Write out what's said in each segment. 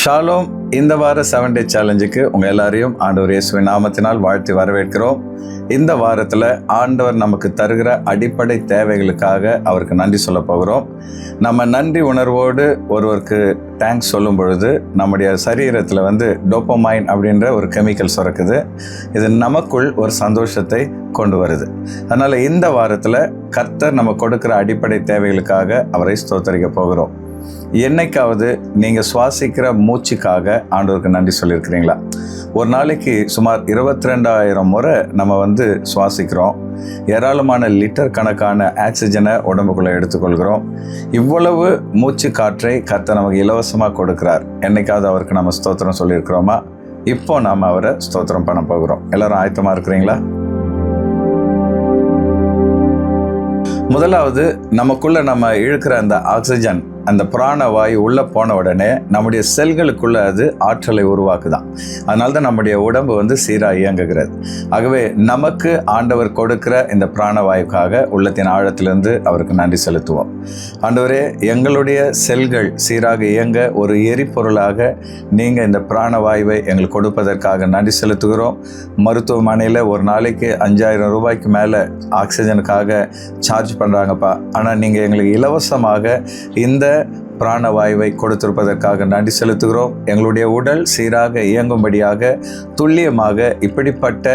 Shalom. இந்த வார 7 டே சேலஞ்சுக்கு உங்கள் எல்லாரையும் ஆண்டவர் இயேசுவின் நாமத்தினால் வாழ்த்தி வரவேற்கிறோம். இந்த வாரத்தில் ஆண்டவர் நமக்கு தருகிற அடிப்படை தேவைகளுக்காக அவருக்கு நன்றி சொல்ல போகிறோம். நம்ம நன்றி உணர்வோடு ஒருவருக்கு தேங்க்ஸ் சொல்லும் பொழுது நம்முடைய சரீரத்தில் டோப்பமைன் அப்படின்ற ஒரு கெமிக்கல் சுரக்குது. இது நமக்குள் ஒரு சந்தோஷத்தை கொண்டு வருது. அதனால் இந்த வாரத்தில் கர்த்தர் நம்ம கொடுக்குற அடிப்படை தேவைகளுக்காக அவரை ஸ்தோத்தரிக்க போகிறோம். என்னைக்காவது நீங்கள் சுவாசிக்கிற மூச்சுக்காக ஆண்டவருக்கு நன்றி சொல்லியிருக்கிறீங்களா? ஒரு நாளைக்கு சுமார் 22,000 முறை நம்ம சுவாசிக்கிறோம். ஏராளமான லிட்டர் கணக்கான ஆக்சிஜனை உடம்புக்குள்ளே எடுத்துக்கொள்கிறோம். இவ்வளவு மூச்சு காற்றை கர்த்தர் நமக்கு இலவசமாக கொடுக்கிறார். என்னைக்காவது அவருக்கு நம்ம ஸ்தோத்திரம் சொல்லியிருக்கிறோமா? இப்போ நாம் அவரை ஸ்தோத்திரம் பண்ண போகிறோம். எல்லாரும் ஆயத்தமாக இருக்கிறீங்களா? முதலாவது, நமக்குள்ள நம்ம இழுக்கிற அந்த ஆக்சிஜன், அந்த பிராணவாயு உள்ளே போன உடனே நம்முடைய செல்களுக்குள்ள அது ஆற்றலை உருவாக்குதான். அதனால தான் நம்முடைய உடம்பு சீராக இயங்குகிறது. ஆகவே நமக்கு ஆண்டவர் கொடுக்கிற இந்த பிராணவாயுக்காக உள்ளத்தின் ஆழத்திலிருந்து அவருக்கு நன்றி செலுத்துவோம். ஆண்டவரே, எங்களுடைய செல்கள் சீராக இயங்க ஒரு எரிபொருளாக நீங்கள் இந்த பிராணவாயுவை எங்களுக்கு கொடுப்பதற்காக நன்றி செலுத்துகிறோம். மருத்துவமனையில் ஒரு நாளைக்கு 5,000 ரூபாய்க்கு மேலே ஆக்சிஜனுக்காக சார்ஜ் பண்ணுறாங்கப்பா. ஆனால் நீங்கள் எங்களுக்கு இலவசமாக இந்த பிராணவாயுவை கொடுத்திருப்பதற்காக நன்றி செலுத்துகிறோம். எங்களுடைய உடல் சீராக இயங்கும்படியாக துல்லியமாக இப்படிப்பட்ட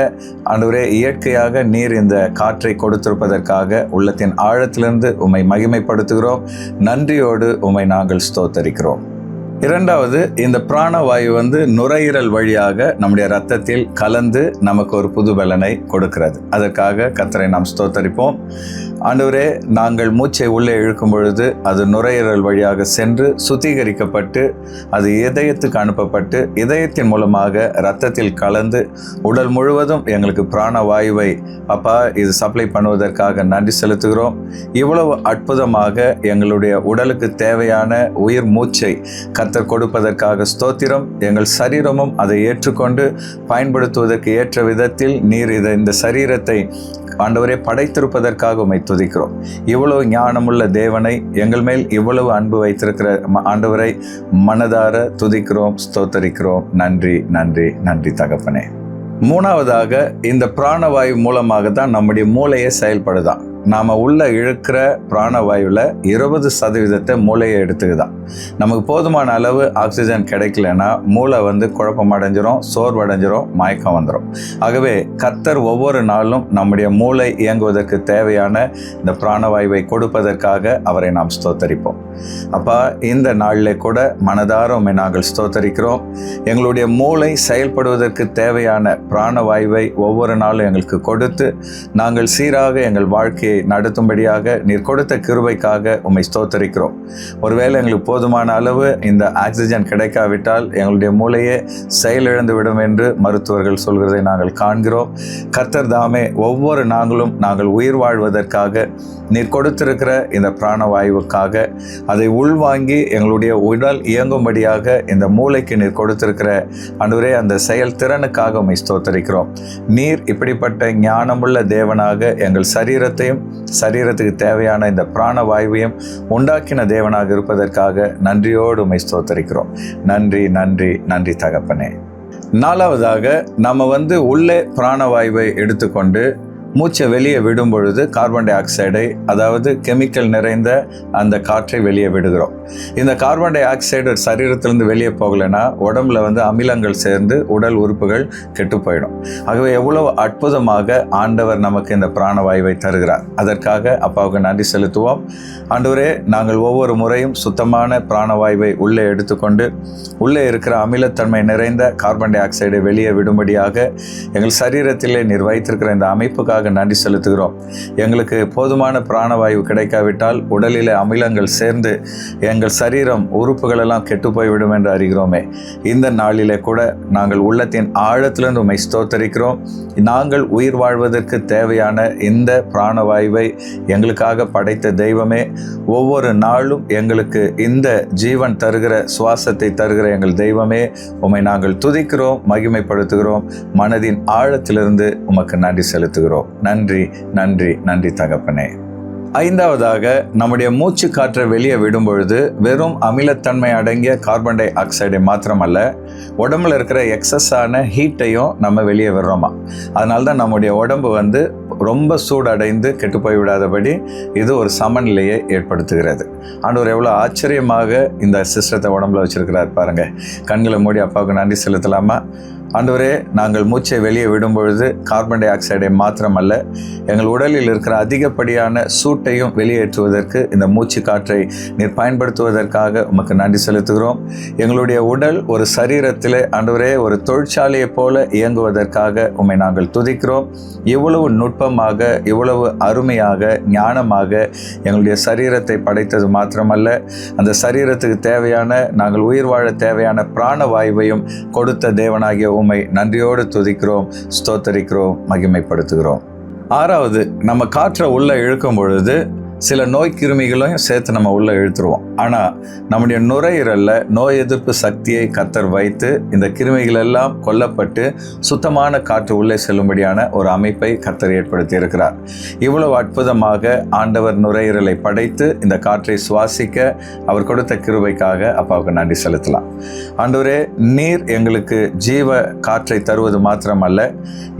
ஆண்டவரே இயற்கையாக நீர் இந்த காற்றை கொடுத்திருப்பதற்காக உள்ளத்தின் ஆழத்திலிருந்து உம்மை மகிமைப்படுத்துகிறோம். நன்றியோடு உம்மை நாங்கள் ஸ்தோத்தரிக்கிறோம். இரண்டாவது, இந்த பிராணவாயு நுரையீரல் வழியாக நம்முடைய இரத்தத்தில் கலந்து நமக்கு ஒரு புது பலனை கொடுக்கிறது. அதற்காக கர்த்தரை நாம் ஸ்தோத்தரிப்போம். ஆண்டவரே, நாங்கள் மூச்சை உள்ளே இழுக்கும் பொழுது அது நுரையீரல் வழியாக சென்று சுத்திகரிக்கப்பட்டு அது இதயத்துக்கு அனுப்பப்பட்டு இதயத்தின் மூலமாக இரத்தத்தில் கலந்து உடல் முழுவதும் எங்களுக்கு பிராணவாயுவை அப்பா இது சப்ளை பண்ணுவதற்காக நன்றி செலுத்துகிறோம். இவ்வளவு அற்புதமாக எங்களுடைய உடலுக்கு தேவையான உயிர் மூச்சை கர்த்தர் கொடுப்பதற்காக ஸ்தோத்திரம். எங்கள் சரீரமும் அதை ஏற்றுக்கொண்டு பயன்படுத்துவதற்கு ஏற்ற விதத்தில் நீர் இந்த சரீரத்தை ஆண்டவரே படைத்திருப்பதற்காக உம்மை துதிக்கிறோம். இவ்வளவு ஞானமுள்ள தேவனை, எங்கள் மேல் இவ்வளவு அன்பு வைத்திருக்கிற ஆண்டவரை மனதார துதிக்கிறோம், ஸ்தோத்தரிக்கிறோம். நன்றி நன்றி நன்றி தகப்பனே. மூணாவதாக, இந்த பிராணவாயு மூலமாக தான் நம்முடைய மூளையை செயல்படுதான். நாம் உள்ள இழுக்கிற பிராணவாயுவில் 20% மூளையை எடுத்துக்குதான். நமக்கு போதுமான அளவு ஆக்சிஜன் கிடைக்கலன்னா மூளை குழப்பம் அடைஞ்சிரும், சோர்வடைஞ்சிரும், மயக்கம் வந்துடும். ஆகவே கர்த்தர் ஒவ்வொரு நாளும் நம்முடைய மூளை இயங்குவதற்கு தேவையான இந்த பிராணவாயுவை கொடுப்பதற்காக அவரை நாம் ஸ்தோத்தரிப்போம். அப்பா, இந்த நாளில் கூட மனதார உம்மை நாங்கள் ஸ்தோத்தரிக்கிறோம். எங்களுடைய மூளை செயல்படுவதற்கு தேவையான பிராணவாயுவை ஒவ்வொரு நாளும் எங்களுக்கு கொடுத்து நாங்கள் சீராக எங்கள் வாழ்க்கையை நடத்தும்படியாக நீர் கொடுத்த கிருபைக்காக உம்மை ஸ்தோத்தரிக்கிறோம். ஒருவேளை எங்களுக்கு போதுமான அளவு இந்த ஆக்சிஜன் கிடைக்காவிட்டால் எங்களுடைய மூளையே செயலிழந்து விடும் என்று மருத்துவர்கள் சொல்கிறதை நாங்கள் காண்கிறோம். கர்த்தர் தாமே ஒவ்வொரு நாங்கள் உயிர் வாழ்வதற்காக நீர் கொடுத்திருக்கிற இந்த பிராணவாயுவுக்காக அதை உள்வாங்கி எங்களுடைய உடல் இயங்கும்படியாக இந்த மூளைக்கு நீர் கொடுத்திருக்கிற ஆண்டவரே அந்த செயல் திறனுக்காக உம்மை ஸ்தோத்தரிக்கிறோம். நீர் இப்படிப்பட்ட ஞானமுள்ள தேவனாக எங்கள் சரீரத்துக்கு தேவையான இந்த பிராணவாயுவையும் உண்டாக்கின தேவனாக இருப்பதற்காக நன்றியோடு உம்மை ஸ்தோத்தரிக்கிறோம். நன்றி நன்றி நன்றி தகப்பனே. நாலாவதாக, நம்ம உள்ளே பிராணவாயுவை எடுத்துக்கொண்டு மூச்சை வெளியே விடும் பொழுது கார்பன் டை ஆக்சைடை, அதாவது கெமிக்கல் நிறைந்த அந்த காற்றை வெளியே விடுகிறோம். இந்த கார்பன் டை ஆக்சைடு சரீரத்திலிருந்து வெளியே போகலைன்னா உடம்புல அமிலங்கள் சேர்ந்து உடல் உறுப்புகள் கெட்டு போயிடும். ஆகவே எவ்வளவு அற்புதமாக ஆண்டவர் நமக்கு இந்த பிராணவாயுவை தருகிறார். அதற்காக அப்பாவுக்கு நன்றி செலுத்துவோம். ஆண்டவரே, நாங்கள் ஒவ்வொரு முறையும் சுத்தமான பிராணவாயுவை உள்ளே எடுத்துக்கொண்டு உள்ளே இருக்கிற அமிலத்தன்மை நிறைந்த கார்பன் டை ஆக்சைடை வெளியே விடும்படியாக எங்கள் சரீரத்திலே நீர் வைத்திருக்கிற இந்த அமைப்புக்காக நன்றி செலுத்துகிறோம். எங்களுக்கு போதுமான பிராணவாயு கிடைக்காவிட்டால் உடலிலே அமிலங்கள் சேர்ந்து எங்கள் சரீரம் உறுப்புகள் எல்லாம் கெட்டு போய்விடும் என்று அறிகிறோமே. இந்த நாளிலே கூட நாங்கள் உள்ளத்தின் ஆழத்திலிருந்து உம்மை ஸ்தோத்தரிக்கிறோம். நாங்கள் உயிர் வாழ்வதற்கு தேவையான இந்த பிராணவாயுவை எங்களுக்காக படைத்த தெய்வமே, ஒவ்வொரு நாளும் எங்களுக்கு இந்த ஜீவன் தருகிற சுவாசத்தை தருகிற எங்கள் தெய்வமே, உம்மை நாங்கள் துதிக்கிறோம், மகிமைப்படுத்துகிறோம். மனதின் ஆழத்திலிருந்து உமக்கு நன்றி செலுத்துகிறோம். நன்றி நன்றி நன்றி தகப்பனே. ஐந்தாவதாக, நம்முடைய மூச்சு காற்றை வெளியே விடும் பொழுது வெறும் அமிலத்தன்மை அடங்கிய கார்பன் டை ஆக்சைடை மாத்திரமல்ல, உடம்புல இருக்கிற எக்ஸஸான ஹீட்டையும் நம்ம வெளியே விடுறோமா. அதனால தான் நம்முடைய உடம்பு ரொம்ப சூடடைந்து கெட்டு போய் விடாதபடி இது ஒரு சமநிலையை ஏற்படுத்துகிறது. ஆண்டவர் எவ்வளோ ஆச்சரியமாக இந்த சிஸ்டத்தை உடம்புல வச்சிருக்கிறார் பாருங்க. கண்களை மூடி அப்பாவுக்கு நன்றி செலுத்தலாமா? ஆண்டவரே, நாங்கள் மூச்சை வெளியே விடும் பொழுது கார்பன் டை ஆக்சைடை மாத்திரமல்ல, எங்கள் உடலில் இருக்கிற அதிகப்படியான சூட்டையும் வெளியேற்றுவதற்கு இந்த மூச்சு காற்றை நீர் பயன்படுத்துவதற்காக உமக்கு நன்றி செலுத்துகிறோம். எங்களுடைய உடல் ஒரு சரீரத்தில் ஆண்டவரே ஒரு தொழிற்சாலையை போல இயங்குவதற்காக உம்மை நாங்கள் துதிக்கிறோம். இவ்வளவு நுட்பமாக, இவ்வளவு அருமையாக, ஞானமாக எங்களுடைய சரீரத்தை படைத்தது மாத்திரமல்ல, அந்த சரீரத்துக்கு தேவையான, நாங்கள் உயிர் வாழ தேவையான பிராணவாயுவையும் கொடுத்த தேவனாகிய உம்மை நன்றியோடு துதிக்கிறோம், ஸ்தோத்தரிக்கிறோம், மகிமைப்படுத்துகிறோம். ஆறாவது, நம்ம காற்றை உள்ள இழுக்கும் பொழுது சில நோய் கிருமிகளையும் சேர்த்து நம்ம உள்ளே இழுத்துருவோம். ஆனால் நம்முடைய நுரையீரலில் நோய் எதிர்ப்பு சக்தியை கர்த்தர் வைத்து இந்த கிருமிகள் எல்லாம் கொல்லப்பட்டு சுத்தமான காற்று உள்ளே செல்லும்படியான ஒரு அமைப்பை கர்த்தர் ஏற்படுத்தி இருக்கிறார். இவ்வளவு அற்புதமாக ஆண்டவர் நுரையீரலை படைத்து இந்த காற்றை சுவாசிக்க அவர் கொடுத்த கிருபைக்காக அப்பாவுக்கு நன்றி செலுத்தலாம். ஆண்டவரே, நீர் எங்களுக்கு ஜீவ காற்றை தருவது மாத்திரமல்ல,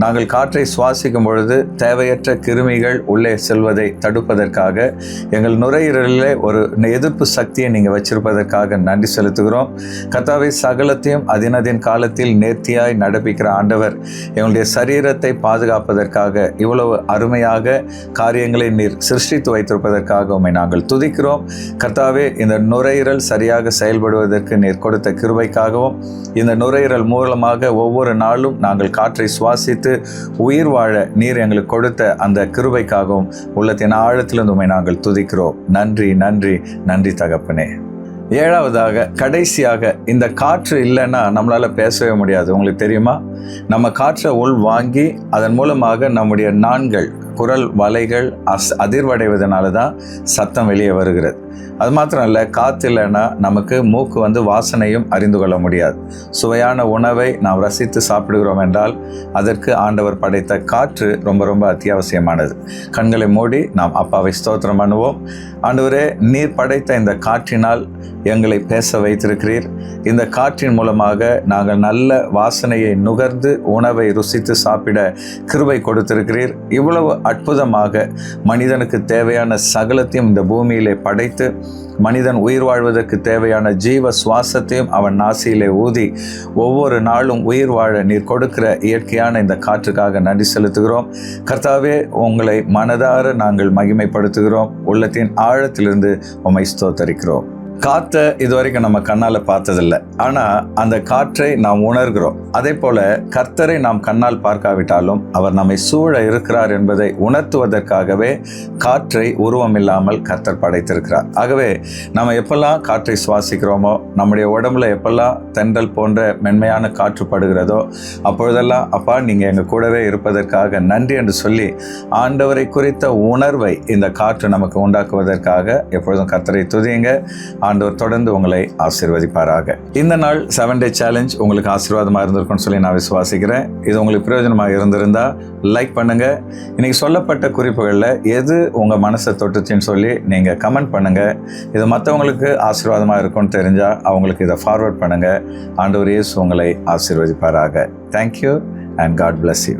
நாங்கள் காற்றை சுவாசிக்கும் பொழுது தேவையற்ற கிருமிகள் உள்ளே செல்வதை தடுப்பதற்காக எங்கள் நுரையீரலிலே ஒரு எதிர்ப்பு சக்தியை நீங்கள் வச்சிருப்பதற்காக நன்றி செலுத்துகிறோம். கர்த்தாவே, சகலத்தையும் அதினதின் காலத்தில் நேர்த்தியாய் நடப்பிக்கிற ஆண்டவர், எங்களுடைய சரீரத்தை பாதுகாப்பதற்காக இவ்வளவு அருமையாக காரியங்களை நீர் சிருஷ்டித்து வைத்திருப்பதற்காக உம்மை நாங்கள் துதிக்கிறோம். கர்த்தாவே, இந்த நுரையீரல் சரியாக செயல்படுவதற்கு நீர் கொடுத்த கிருபைக்காகவும், இந்த நுரையீரல் மூலமாக ஒவ்வொரு நாளும் நாங்கள் காற்றை சுவாசித்து உயிர் வாழ நீர் எங்களுக்கு கொடுத்த அந்த கிருபைக்காகவும் உள்ளத்தின் ஆழத்திலிருந்து உம்மை நாங்கள் துதிக்கிறோம். நன்றி, நன்றி, நன்றி தகப்பனே. ஏழாவதாக, கடைசியாக, இந்த காற்று இல்லைன்னா நம்மளால பேசவே முடியாது. உங்களுக்கு தெரியுமா? நம்ம காற்றை உள் வாங்கி அதன் மூலமாக நம்முடைய நாண்கள், குரல் வலைகள் அதிர்வடைவதனால தான் சத்தம் வெளியே வருகிறது. அது மாத்திரம் இல்லை, காற்று இல்லைன்னா நமக்கு மூக்கு வாசனையும் அறிந்து கொள்ள முடியாது. சுவையான உணவை நாம் ரசித்து சாப்பிடுகிறோம் என்றால் அதற்கு ஆண்டவர் படைத்த காற்று ரொம்ப ரொம்ப அத்தியாவசியமானது. கண்களை மூடி நாம் அப்பாவை ஸ்தோத்திரம் பண்ணுவோம். ஆண்டவரே, நீர் படைத்த இந்த காற்றினால் எங்களை பேச வைத்திருக்கிறீர். இந்த காற்றின் மூலமாக நாங்கள் நல்ல வாசனையை நுகர்ந்து உணவை ருசித்து சாப்பிட கிருபை கொடுத்திருக்கிறீர். இவ்வளவு அற்புதமாக மனிதனுக்கு தேவையான சகலத்தையும் இந்த பூமியிலே படைத்து மனிதன் உயிர் வாழ்வதற்கு தேவையான ஜீவ சுவாசத்தையும் அவன் நாசியிலே ஊதி ஒவ்வொரு நாளும் உயிர் வாழ நீர் கொடுக்கிற இயற்கையான இந்த காற்றுக்காக நன்றி செலுத்துகிறோம். கர்த்தாவே, உங்களை மனதார நாங்கள் மகிமைப்படுத்துகிறோம். உள்ளத்தின் ஆழத்திலிருந்து உம்மை ஸ்தோத்தரிக்கிறோம். காற்றை இதுவரைக்கும் நம்ம கண்ணால் பார்த்ததில்லை, ஆனால் அந்த காற்றை நாம் உணர்கிறோம். அதே போல கர்த்தரை நாம் கண்ணால் பார்க்காவிட்டாலும் அவர் நம்மை சூழ இருக்கிறார் என்பதை உணர்த்துவதற்காகவே காற்றை உருவம் இல்லாமல் கர்த்தர் படைத்திருக்கிறார். ஆகவே நம்ம எப்பெல்லாம் காற்றை சுவாசிக்கிறோமோ, நம்முடைய உடம்புல எப்பெல்லாம் தென்றல் போன்ற மென்மையான காற்று படுகிறதோ, அப்பொழுதெல்லாம் அப்பா, நீங்கள் எங்கள் கூடவே இருப்பதற்காக நன்றி என்று சொல்லி ஆண்டவரை குறித்த உணர்வை இந்த காற்று நமக்கு உண்டாக்குவதற்காக எப்பொழுதும் கர்த்தரை துதியுங்க. ஆண்டவர் தொடர்ந்து உங்களை ஆசீர்வதிப்பாராக. இந்த நாள் 7 டே சேலஞ்ச் உங்களுக்கு ஆசீர்வாதமாக இருந்திருக்கும்னு சொல்லி நான் விசுவாசிக்கிறேன். இது உங்களுக்கு பிரயோஜனமாக இருந்திருந்தா லைக் பண்ணுங்க. இன்னைக்கு சொல்லப்பட்ட குறிப்புகளில் எது உங்கள் மனசை தொட்டுச்சுன்னு சொல்லி நீங்கள் கமெண்ட் பண்ணுங்க. இது மற்றவங்களுக்கு ஆசீர்வாதமாக இருக்கும்னு தெரிஞ்சால் அவங்களுக்கு இதை ஃபார்வர்ட் பண்ணுங்க. ஆண்டவர் இயேசு உங்களை ஆசீர்வதிப்பாராக. Thank you and God bless you.